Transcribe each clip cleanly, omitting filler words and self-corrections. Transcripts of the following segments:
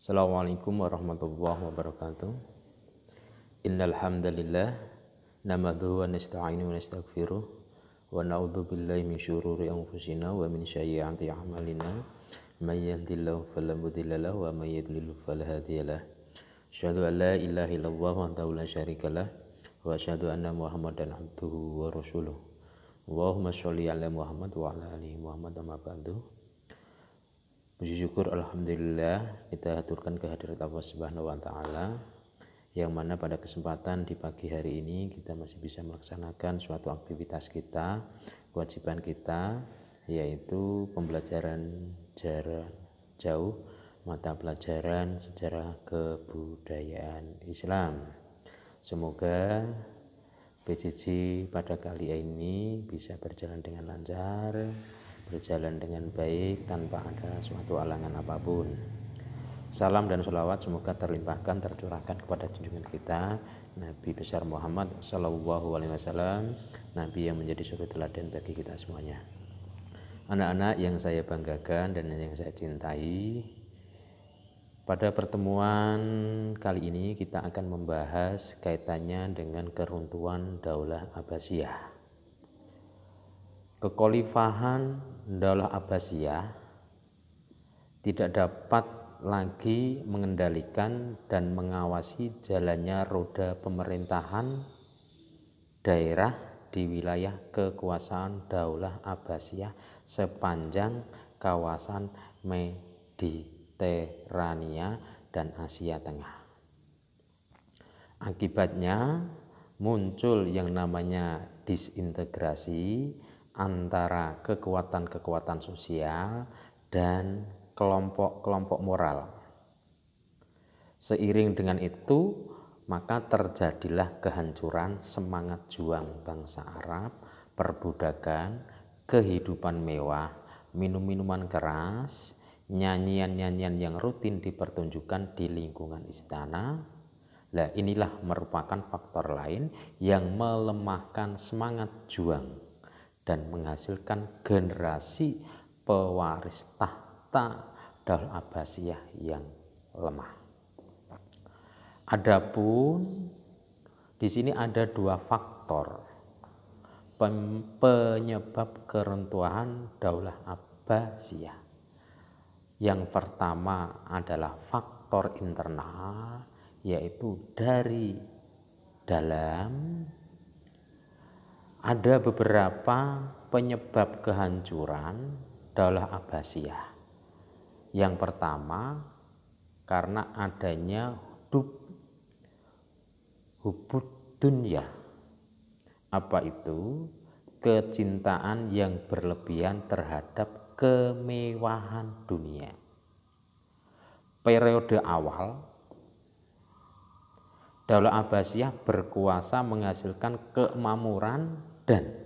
Assalamualaikum warahmatullahi wabarakatuh. Innal hamdalillah nahmaduhu wa nasta'inu wa nastaghfiruh wa na'udzu billahi min syururi anfusina wa min sayyiati a'malina. May yahdihillahu fala mudilla lahu wa may yudlil fala hadiyalah. Asyhadu an la ilaha illallah wahdahu la syarikalah wa asyhadu anna Muhammadan abduhu wa rasuluh. Allahumma sholli ala Muhammad wa ala ali Muhammad amma ba'du. Puji syukur alhamdulillah kita haturkan kehadirat Allah Subhanahu wa taala yang mana pada kesempatan di pagi hari ini kita masih bisa melaksanakan suatu aktivitas kita, kewajiban kita, yaitu pembelajaran jarak jauh mata pelajaran sejarah kebudayaan Islam. Semoga PJJ pada kali ini bisa berjalan dengan lancar, berjalan dengan baik tanpa ada suatu halangan apapun. Salam dan sholawat semoga terlimpahkan, tercurahkan kepada junjungan kita Nabi besar Muhammad Sallallahu Alaihi Wasallam, Nabi yang menjadi suri teladan bagi kita semuanya. Anak-anak yang saya banggakan dan yang saya cintai, pada pertemuan kali ini kita akan membahas kaitannya dengan keruntuhan Daulah Abbasiyah. Kekhalifahan Daulah Abbasiyah tidak dapat lagi mengendalikan dan mengawasi jalannya roda pemerintahan daerah di wilayah kekuasaan Daulah Abbasiyah sepanjang kawasan Mediterania dan Asia Tengah. Akibatnya muncul yang namanya disintegrasi antara kekuatan-kekuatan sosial dan kelompok-kelompok moral. Seiring dengan itu, maka terjadilah kehancuran semangat juang bangsa Arab, perbudakan, kehidupan mewah, minum-minuman keras, nyanyian-nyanyian yang rutin dipertunjukkan di lingkungan istana. Nah, inilah merupakan faktor lain yang melemahkan semangat juang dan menghasilkan generasi pewaris tahta Daulah Abbasiyah yang lemah. Adapun di sini ada dua faktor penyebab keruntuhan Daulah Abbasiyah. Yang pertama adalah faktor internal, yaitu dari dalam. Ada beberapa penyebab kehancuran Daulah Abbasiyah. Yang pertama, karena adanya hubud dunya. Apa itu? Kecintaan yang berlebihan terhadap kemewahan dunia. Periode awal Daulah Abbasiyah berkuasa menghasilkan kemakmuran dan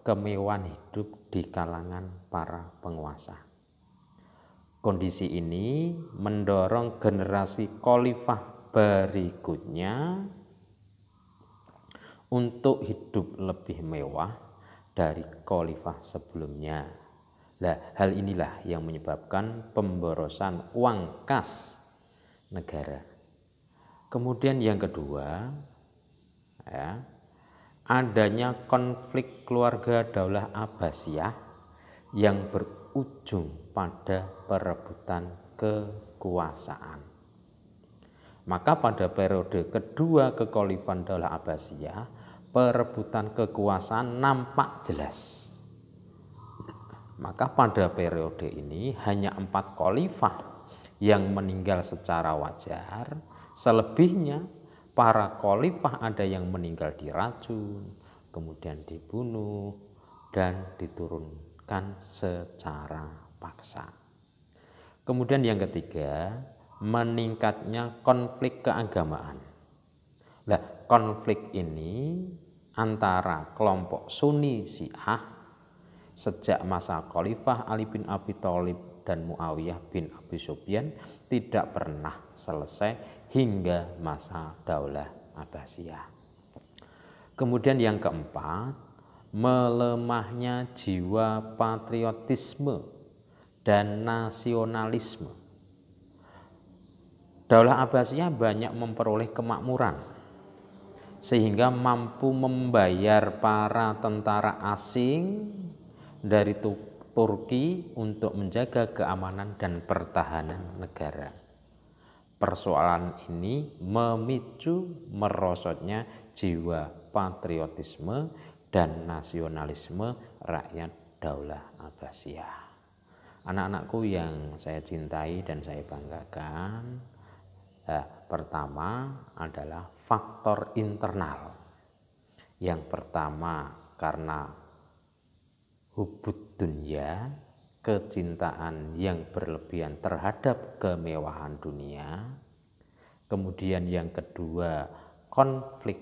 kemewahan hidup di kalangan para penguasa. Kondisi ini mendorong generasi khalifah berikutnya untuk hidup lebih mewah dari khalifah sebelumnya. Nah, hal inilah yang menyebabkan pemborosan uang kas negara. Kemudian yang kedua, adanya konflik keluarga Daulah Abbasiyah yang berujung pada perebutan kekuasaan. Maka pada periode kedua kekhalifahan Daulah Abbasiyah, perebutan kekuasaan nampak jelas. Maka pada periode ini hanya 4 khalifah yang meninggal secara wajar. Selebihnya para khalifah ada yang meninggal diracun, kemudian dibunuh dan diturunkan secara paksa. Kemudian yang ketiga, meningkatnya konflik keagamaan. Nah, konflik ini antara kelompok Sunni Syiah sejak masa Khalifah Ali bin Abi Thalib dan Muawiyah bin Abi Sufyan tidak pernah selesai hingga masa Daulah Abbasiyah. Kemudian yang keempat, melemahnya jiwa patriotisme dan nasionalisme. Daulah Abbasiyah banyak memperoleh kemakmuran sehingga mampu membayar para tentara asing dari Turki untuk menjaga keamanan dan pertahanan negara. Persoalan ini memicu merosotnya jiwa patriotisme dan nasionalisme rakyat Daulah Abbasiyah. Anak-anakku yang saya cintai dan saya banggakan, pertama adalah faktor internal. Yang pertama karena hubud dunia, kecintaan yang berlebihan terhadap kemewahan dunia. Kemudian yang kedua, konflik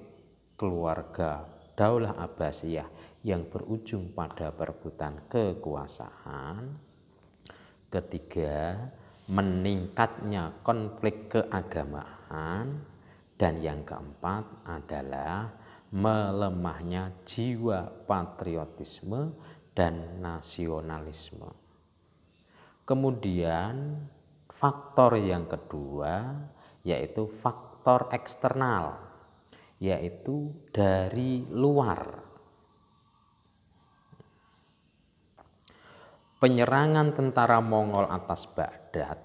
keluarga Daulah Abbasiyah yang berujung pada perebutan kekuasaan. Ketiga, meningkatnya konflik keagamaan. Dan yang keempat adalah melemahnya jiwa patriotisme dan nasionalisme. Kemudian faktor yang kedua yaitu faktor eksternal, yaitu dari luar. Penyerangan tentara Mongol atas Baghdad,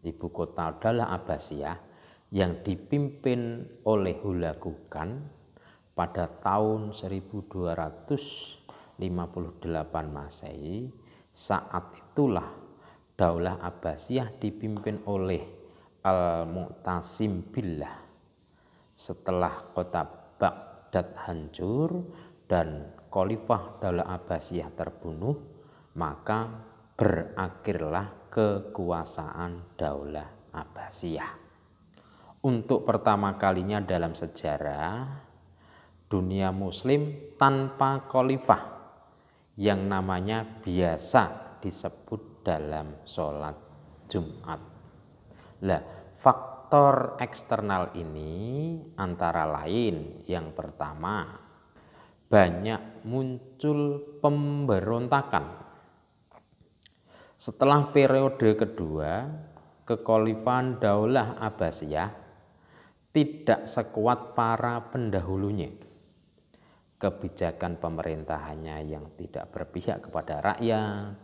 ibu kota Daulah Abbasiyah, yang dipimpin oleh Hulagu Khan pada tahun 1258 Masehi. Saat itulah Daulah Abbasiyah dipimpin oleh Al-Mu'tasim Billah. Setelah kota Baghdad hancur dan Khalifah Daulah Abbasiyah terbunuh, maka berakhirlah kekuasaan Daulah Abbasiyah. Untuk pertama kalinya dalam sejarah dunia muslim tanpa khalifah yang namanya biasa disebut dalam sholat Jumat. Lah, faktor eksternal ini antara lain yang pertama, banyak muncul pemberontakan. Setelah periode kedua, kekhalifahan Daulah Abbasiyah tidak sekuat para pendahulunya. Kebijakan pemerintahannya yang tidak berpihak kepada rakyat,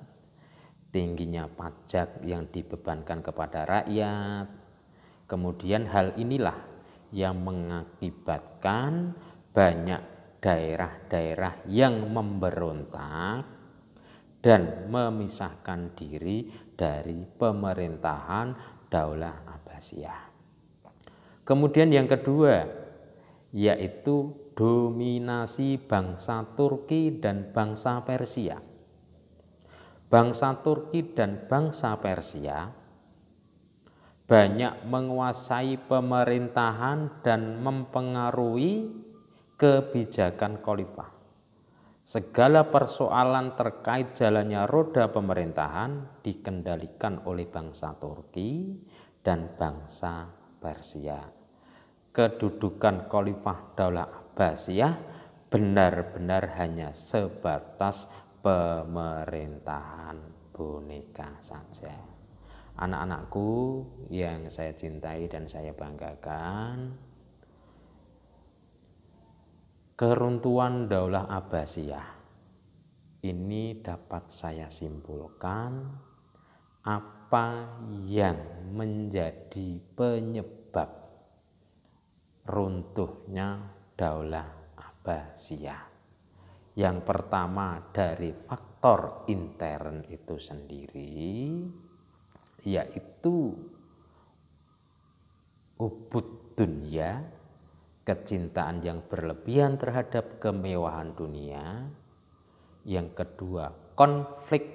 tingginya pajak yang dibebankan kepada rakyat. Kemudian hal inilah yang mengakibatkan banyak daerah-daerah yang memberontak dan memisahkan diri dari pemerintahan Daulah Abbasiyah. Kemudian yang kedua yaitu dominasi bangsa Turki dan bangsa Persia. Bangsa Turki dan bangsa Persia banyak menguasai pemerintahan dan mempengaruhi kebijakan khalifah. Segala persoalan terkait jalannya roda pemerintahan dikendalikan oleh bangsa Turki dan bangsa Persia. Kedudukan Khalifah Daulah Abbasiyah benar-benar hanya sebatas pemerintahan boneka saja. Anak-anakku yang saya cintai dan saya banggakan, keruntuhan Daulah Abbasiyah ini dapat saya simpulkan apa yang menjadi penyebab runtuhnya Daulah Abbasiyah. Yang pertama dari faktor intern itu sendiri, yaitu hubud dunia, kecintaan yang berlebihan terhadap kemewahan dunia. Yang kedua, konflik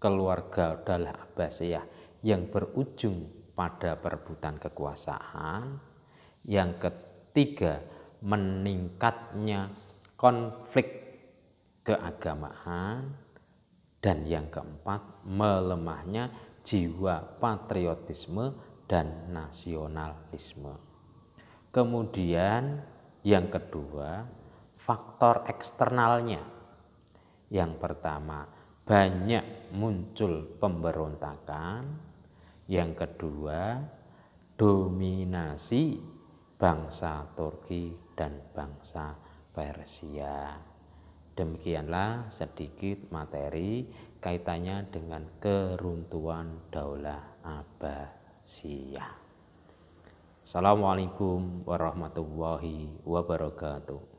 keluarga Daulah Abbasiyah yang berujung pada perebutan kekuasaan. Yang ketiga, meningkatnya konflik keagamaan. Dan yang keempat, melemahnya jiwa patriotisme dan nasionalisme. Kemudian yang kedua, faktor eksternalnya. Yang pertama, banyak muncul pemberontakan. Yang kedua, dominasi bangsa Turki dan bangsa Persia. Demikianlah sedikit materi kaitannya dengan keruntuhan Daulah Abbasiyah. Assalamualaikum warahmatullahi wabarakatuh.